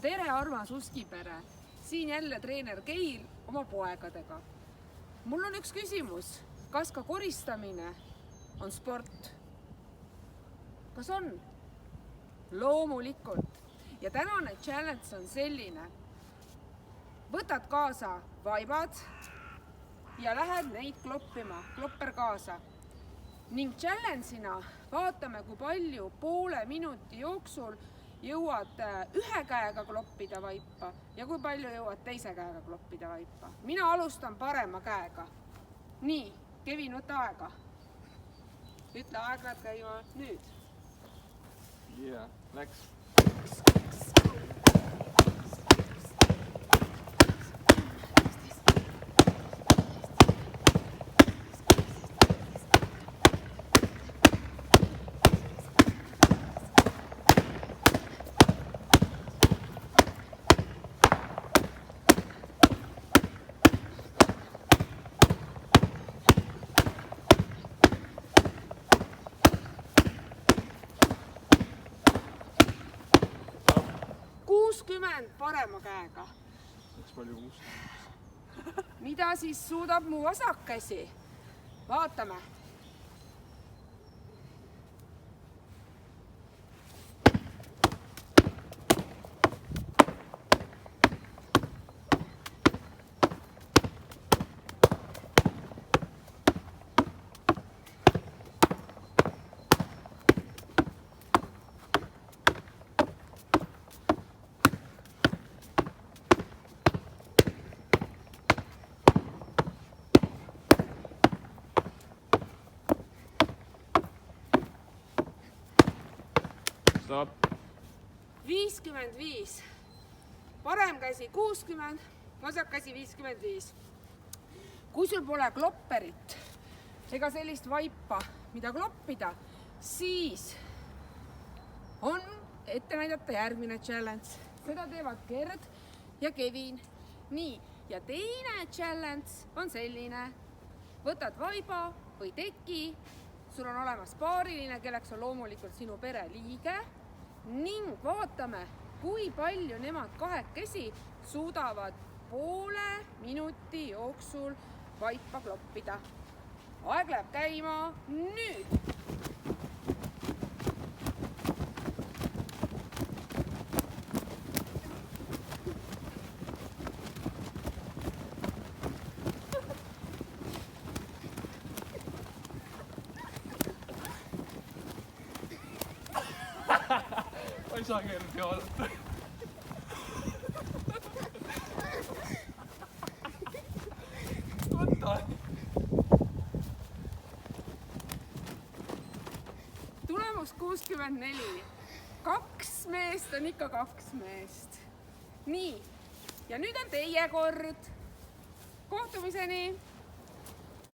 tere, armas Uskipere! Siin jälle treener Keil oma poegadega. Mul on üks küsimus. Kas ka koristamine on sport? Kas on? Loomulikult. Ja tänane challenge on selline. Võtad kaasa vaibad ja lähed neid kloppima, klopper kaasa. Ning challenge'ina vaatame, kui palju poole minuti jooksul jõuad ühe käega kloppida vaipa ja kui palju jõuad teise käega kloppida vaipa. Mina alustan parema käega. Nii, Kevin, võta aega. Ütle, aeg läheb käima nüüd. Yeah, läks. Parema käega. Läks palju 60. Mida siis suudab mu vasak käsi? Vaatame. Stop. 55. Parem käsi 60, vasak käsi 55. Kui sul pole klopperit ega sellist vaipa, mida kloppida, siis on ette näidata järgmine challenge. Seda teevad Gerd ja Kevin. Nii, ja teine challenge on selline. Võtad vaiba või teki, sul on olemas paariline, kelleks on loomulikult sinu pereliige. Ning vaatame, kui palju nemad kahekesi suudavad poole minuti jooksul vaipa kloppida. Aeg läheb käima nüüd. Ei saa kerge vaadata. Võta. Tulemus 64. 2 meest on ikka 2 meest. Nii, ja nüüd on teie kord. Kohtumiseni!